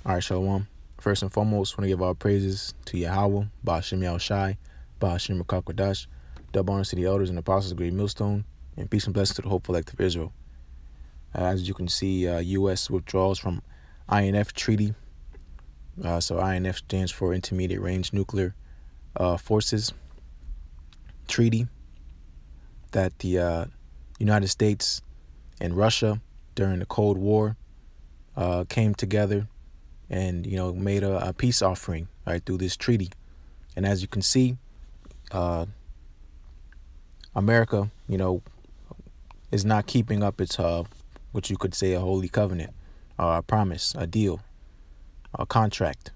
All right, Shalom. First and foremost, I want to give all praises to YAHAWAH, YAHAWASHI, YAHAWAH, double honors to the elders and apostles of Great Millstone, and peace and blessings to the hopeful elect of Israel. As you can see, U.S. withdrawals from INF Treaty. So INF stands for Intermediate Range Nuclear Forces Treaty, that the United States and Russia during the Cold War came together and made a peace offering right through this treaty. And as you can see, America is not keeping up its what you could say a holy covenant, a promise, a deal, a contract.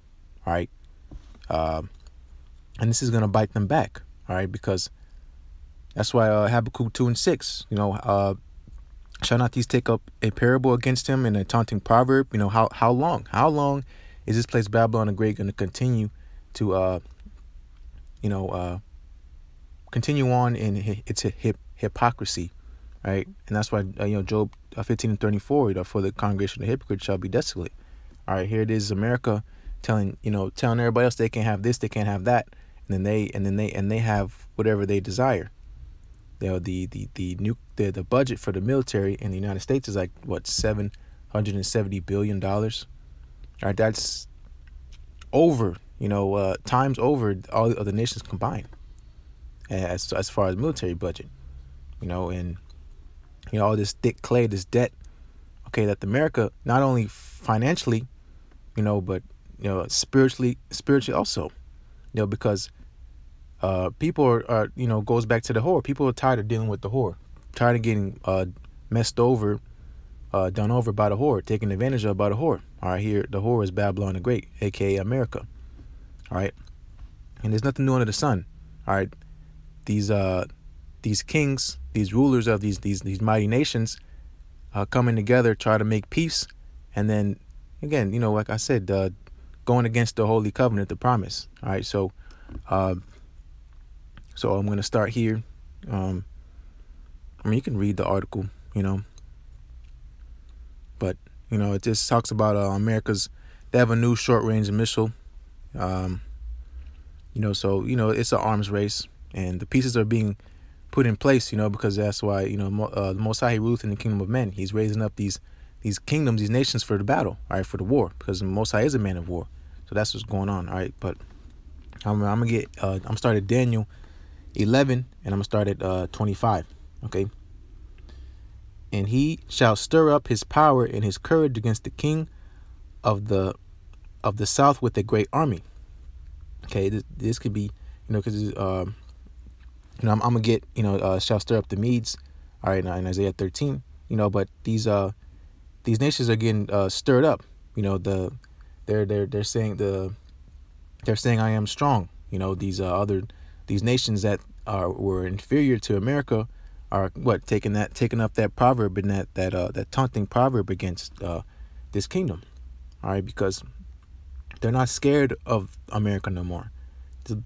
All right, and this is going to bite them back. All right, because that's why Habakkuk 2:6, shall not these take up a parable against him and a taunting proverb? How long? How long is this place Babylon the Great going to continue to continue on in its hypocrisy, right? And that's why Job 15:34, for the congregation of the hypocrites shall be desolate. All right, here it is, America telling everybody else they can't have this, they can't have that, and then they have whatever they desire. The budget for the military in the United States is like what, $770 billion. All right, that's over times over all the other nations combined as far as military budget. And all this thick clay, this debt, okay, that America not only financially but spiritually also, because people are goes back to the whore. People are tired of dealing with the whore, tired of getting messed over, done over by the whore, taken advantage of by the whore. All right, here the whore is Babylon the Great, aka America. All right, and there's nothing new under the sun. All right, these kings, these rulers of these mighty nations, coming together, try to make peace, and then again, like I said, going against the holy covenant, the promise. All right, so I'm going to start here. You can read the article, but it just talks about America's. They have a new short-range missile. So it's an arms race, and the pieces are being put in place. Because that's why the Most High ruleth in the kingdom of men. He's raising up these kingdoms, these nations for the battle, all right, for the war, because the Most High is a man of war. So that's what's going on. All right, but I'm started Daniel 11, and I'm gonna start at 25. Okay. And he shall stir up his power and his courage against the king of the south with a great army. Okay, this could be because I'm gonna get shall stir up the Medes. All right, in Isaiah 13. But these nations are getting stirred up. They're saying I am strong. These nations that were inferior to America are taking up that proverb and that taunting proverb against this kingdom. All right, because they're not scared of America no more.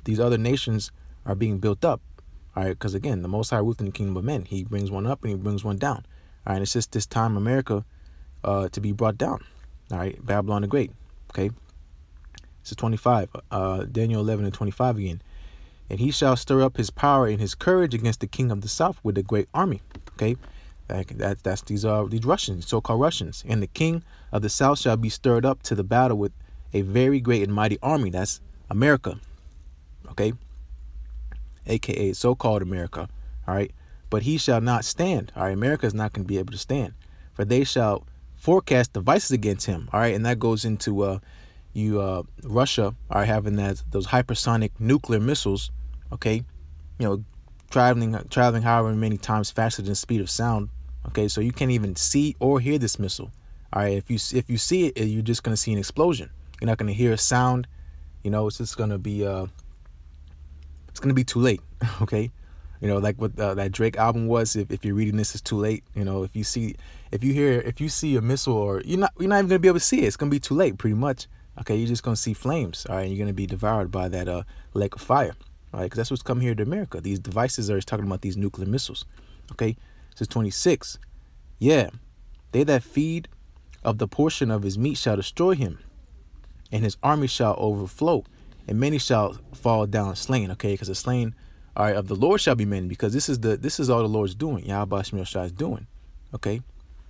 These other nations are being built up. All right, because again, the Most High ruleth in the kingdom of men. He brings one up and he brings one down. All right, it's just this time America to be brought down. All right, Babylon the Great. Okay, this is 25. Daniel 11 and 25 again. And he shall stir up his power and his courage against the king of the south with a great army. Okay, that's these Russians, so-called Russians. And the king of the south shall be stirred up to the battle with a very great and mighty army. That's America. Okay, aka so-called America. All right, but he shall not stand. All right, America is not going to be able to stand, for they shall forecast devices against him. All right, and that goes into Russia are having those hypersonic nuclear missiles. Okay, traveling however many times faster than the speed of sound. Okay, so you can't even see or hear this missile. All right, if you see it, you're just gonna see an explosion. You're not gonna hear a sound. It's just gonna be it's gonna be too late. Okay, like what that Drake album was. If you're reading this, it's too late. If you see a missile, or you're not even gonna be able to see it. It's gonna be too late, pretty much. Okay, you're just gonna see flames. All right, and you're gonna be devoured by that lake of fire. All right, because that's what's coming here to America. These devices are talking about these nuclear missiles. Okay, this is 26. Yeah, they that feed of the portion of his meat shall destroy him. and his army shall overflow, and many shall fall down slain. Okay, because the slain, all right, of the Lord shall be many, because this is all the Lord's doing. YAHAWASHI is doing. Okay,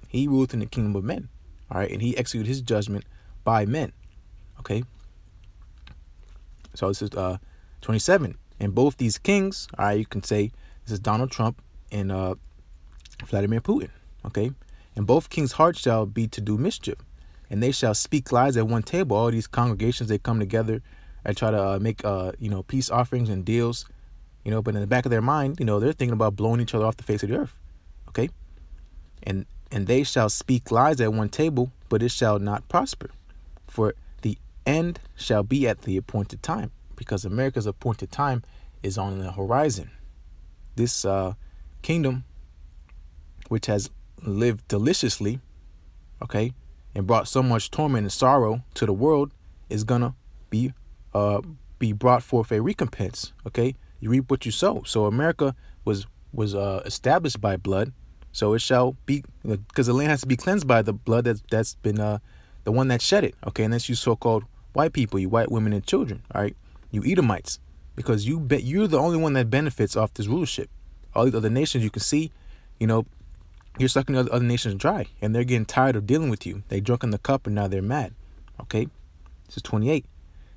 he ruleth in the kingdom of men. All right, and he executed his judgment by men. Okay, so this is 27. And both these kings, all right, you can say this is Donald Trump and Vladimir Putin. Okay, and both kings' hearts shall be to do mischief, and they shall speak lies at one table. All these congregations, they come together and try to make peace offerings and deals, but in the back of their mind, they're thinking about blowing each other off the face of the earth. Okay, and they shall speak lies at one table, but it shall not prosper, for the end shall be at the appointed time, because America's appointed time is on the horizon. This kingdom, which has lived deliciously, okay, and brought so much torment and sorrow to the world, is gonna be brought forth a recompense. Okay, you reap what you sow. So America was established by blood, so it shall be, because the land has to be cleansed by the blood that's been the one that shed it. Okay, and that's you so-called white people, you white women and children. All right, you Edomites, because you're the only one that benefits off this rulership. All these other nations, you can see, you're sucking other nations dry, and they're getting tired of dealing with you. They drunk in the cup, and now they're mad. Okay, this is 28.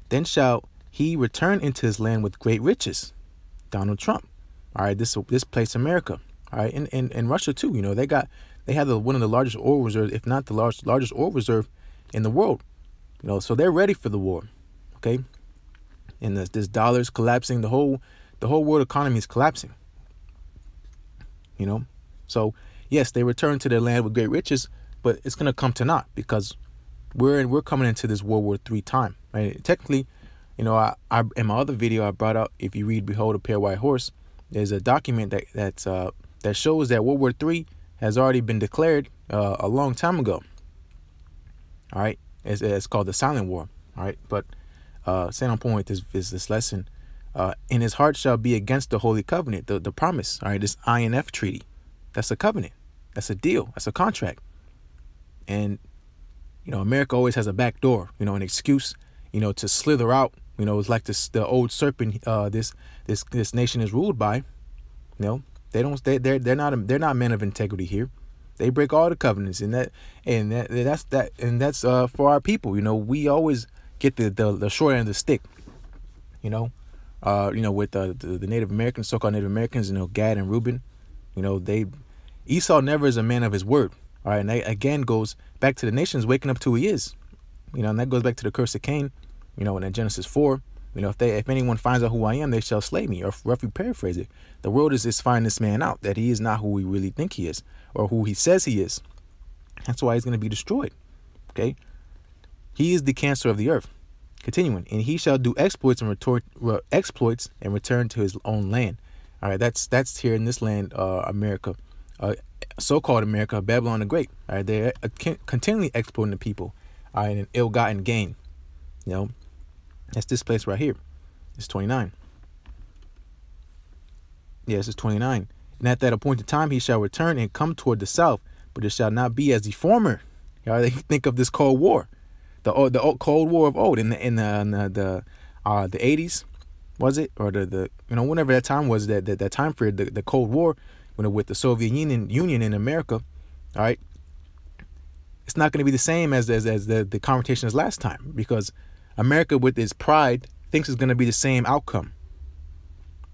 Then shall he return into his land with great riches. Donald Trump. All right, this place America. All right, and Russia too. They have one of the largest oil reserves, if not the largest oil reserve in the world. So they're ready for the war. Okay, and this dollar's collapsing. The whole world economy is collapsing. So yes, they return to their land with great riches, but it's gonna come to naught, because we're coming into this World War III time. Right? Technically, I in my other video I brought up, if you read "Behold a Pale White Horse," there's a document that shows that World War III has already been declared a long time ago. All right, it's called the Silent War. All right, but staying on point is this lesson. In his heart shall be against the holy covenant, the promise. All right, this INF Treaty, that's a covenant, that's a deal, that's a contract. And America always has a back door, an excuse, to slither out. It's like the old serpent. This nation is ruled by. They're not men of integrity here. They break all the covenants, and that's for our people. We always get the short end of the stick. With the Native Americans, so-called Native Americans, Gad and Reuben, Esau never is a man of his word. All right, and that again goes back to the nations waking up to who he is. And that goes back to the curse of Cain. In Genesis 4, if anyone finds out who I am, they shall slay me. Or roughly paraphrase it, the world is finding this man out, that he is not who we really think he is, or who he says he is. That's why he's going to be destroyed. Okay, he is the cancer of the earth. Continuing, and he shall do exploits and return to his own land. All right, that's here in this land, America, so-called America, Babylon the Great. All right, they're continually exploiting the people, all right, and ill-gotten gain. That's this place right here. It's 29. Yeah, this is 29. And at that appointed time he shall return and come toward the south, but it shall not be as the former. All right, they think of this Cold War. The old Cold War of old in the 80s, was it, or the whenever that time was, that time period, the Cold War, with the Soviet Union in America. All right, it's not going to be the same as the confrontation as last time, because America, with its pride, thinks it's going to be the same outcome,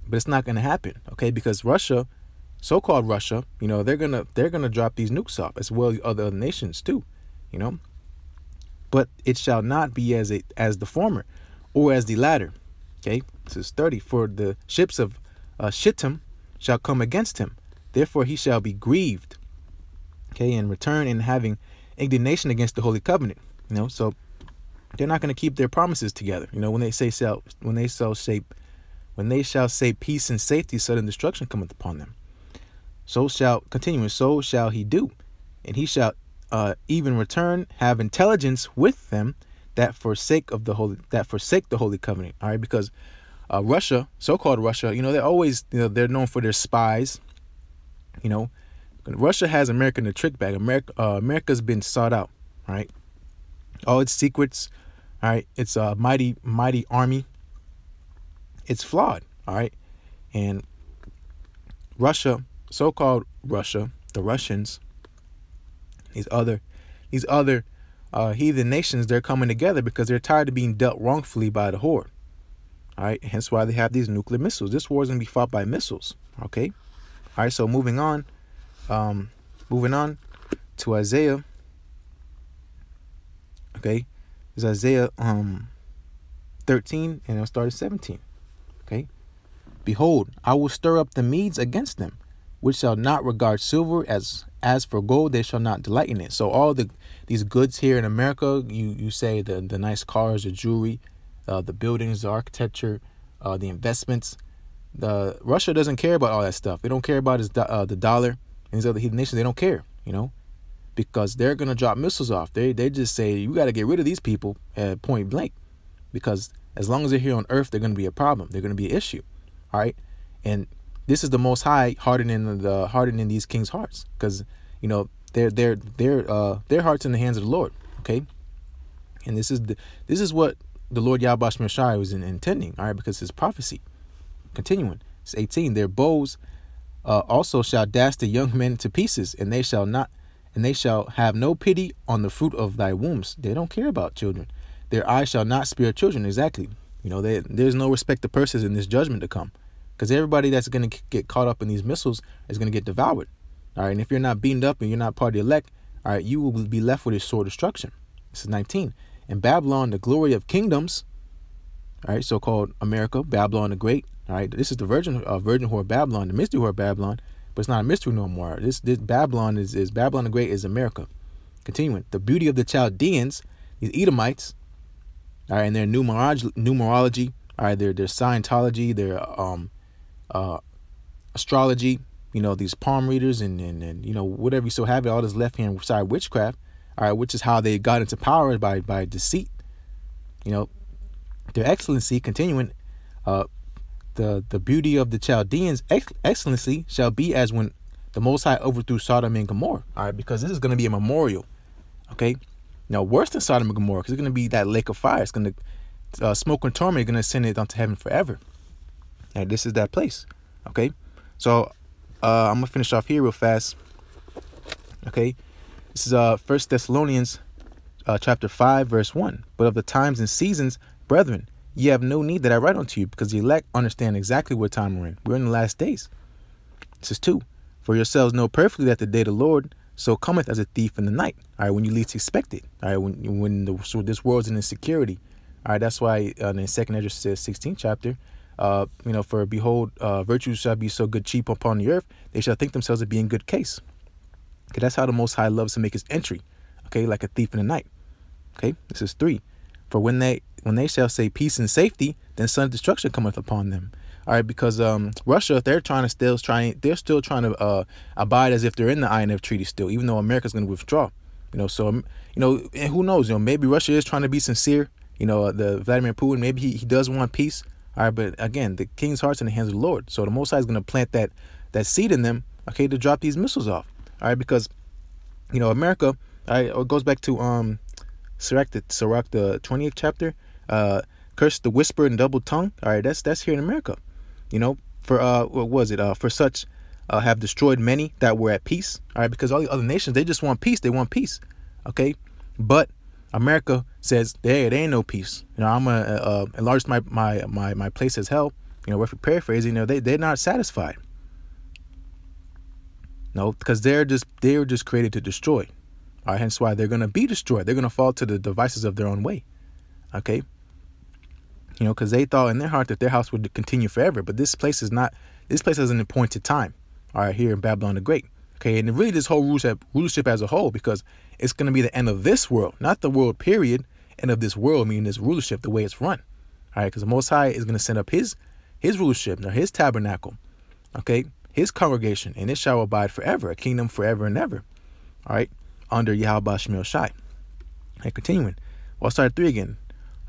but it's not going to happen. Okay, because Russia, so-called Russia, they're gonna drop these nukes off, as well as other nations too, But it shall not be as the former, or as the latter. Okay, this is 30. For the ships of Shittim shall come against him, therefore he shall be grieved. Okay, and return in having indignation against the holy covenant. So they're not going to keep their promises together. When they shall say peace and safety, sudden destruction cometh upon them. So shall he do, and he shall even return, have intelligence with them that forsake the holy covenant. All right, because Russia, so-called Russia, they're always, they're known for their spies. Russia has America in the trick bag. America's been sought out. All right, all its secrets, All right. It's a mighty army. It's flawed. All right. And Russia, so-called Russia, the Russians, these other heathen nations, they're coming together because they're tired of being dealt wrongfully by the horde. All right. Hence why they have these nuclear missiles. This war is going to be fought by missiles. Okay. All right. So moving on to Isaiah. Okay. It's Isaiah 13, and I'll start at 17. Okay. Behold, I will stir up the Medes against them, which shall not regard silver, as for gold they shall not delight in it. So all these goods here in America, you say the nice cars, the jewelry, the buildings, the architecture, the investments. Russia doesn't care about all that stuff. They don't care about the dollar and these other heathen nations. They don't care, because they're gonna drop missiles off. They just say you got to get rid of these people at point blank, because as long as they're here on Earth, they're gonna be a problem. They're gonna be an issue. All right, and this is the Most High hardening these kings' hearts, because their hearts in the hands of the Lord. Okay, and this is what the Lord YAHAWASHI was intending. All right, because his prophecy. Continuing, it's 18. Their bows also shall dash the young men to pieces, and they shall have no pity on the fruit of thy wombs. They don't care about children. Their eyes shall not spare children. Exactly. There's no respect to persons in this judgment to come, because everybody that's going to get caught up in these missiles is going to get devoured. All right, and if you're not beamed up and you're not part of the elect, all right, you will be left with a sore destruction. This is 19. And Babylon, the glory of kingdoms, all right, so-called America, Babylon the Great. All right, this is the virgin whore of Babylon, the mystery whore of Babylon, but it's not a mystery no more. This Babylon is Babylon the Great is America. Continuing, the beauty of the Chaldeans, these Edomites, all right, and their numerology, all right, their Scientology, their astrology, these palm readers and whatever you so have it, all this left hand side witchcraft, all right, which is how they got into power by deceit. Their excellency, continuing, the beauty of the Chaldeans' excellency shall be as when the Most High overthrew Sodom and Gomorrah. All right, because this is going to be a memorial. Okay, now worse than Sodom and Gomorrah, because it's going to be that lake of fire. It's going to smoke and torment. Going to send it onto heaven forever. And this is that place. Okay, so I'm gonna finish off here real fast. Okay, this is 1 Thessalonians chapter 5 verse 1. But of the times and seasons, brethren, ye have no need that I write unto you, because the elect understand exactly what time we're in. We're in the last days. This is 2. For yourselves know perfectly that the day of the Lord so cometh as a thief in the night. All right, when you least expect it. All right, when this world's in insecurity. All right, that's why in 2nd Ezra says 16th chapter, for behold, virtues shall be so good cheap upon the earth, they shall think themselves to be in good case. Okay, that's how the Most High loves to make his entry. Okay, like a thief in the night. Okay, this is 3. For when they shall say peace and safety, then sudden destruction cometh upon them. All right, because Russia, they're still trying to abide as if they're in the INF Treaty still, even though America's going to withdraw. So and who knows? Maybe Russia is trying to be sincere. The Vladimir Putin, maybe he does want peace. All right, but again, the king's heart's in the hands of the Lord. So the Most High is going to plant that seed in them. Okay, to drop these missiles off. All right, because America. All right, it goes back to Sirach the 20th chapter. Curse the whisper and double tongue. All right, that's here in America. For what was it? For such have destroyed many that were at peace. All right, because all the other nations, they just want peace. They want peace. Okay, but America says there ain't no peace. I'm gonna enlarge my place as hell. Roughly paraphrasing. They're not satisfied. No, because they were just created to destroy. All right, hence why they're gonna be destroyed. They're gonna fall to the devices of their own way. Okay. Because they thought in their heart that their house would continue forever. But this place is not. This place has an appointed time. All right, here in Babylon the Great. Okay, and really this whole rulership as a whole, because it's going to be the end of this world, not the world period, end of this world, meaning this rulership, the way it's run. All right, because the Most High is going to send up his rulership, or his tabernacle, okay, his congregation, and it shall abide forever, a kingdom forever and ever. All right, under YAHAWASHI. And continuing, I'll start at 3 again.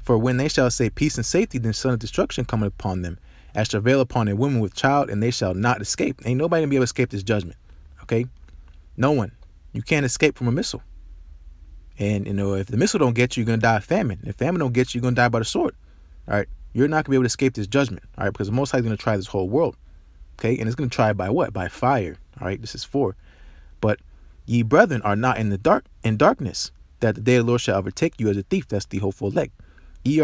For when they shall say peace and safety, then sudden destruction cometh upon them, as travail upon a woman with child, and they shall not escape. Ain't nobody gonna be able to escape this judgment. Okay, no one. You can't escape from a missile. And, you know, if the missile don't get you, you're going to die of famine. If famine don't get you, you're going to die by the sword. All right. You're not going to be able to escape this judgment. All right. Because the Most High is going to try this whole world. Okay. And it's going to try it by what? By fire. All right. This is 4. But ye brethren are not in darkness, that the day of the Lord shall overtake you as a thief. That's the hopeful elect.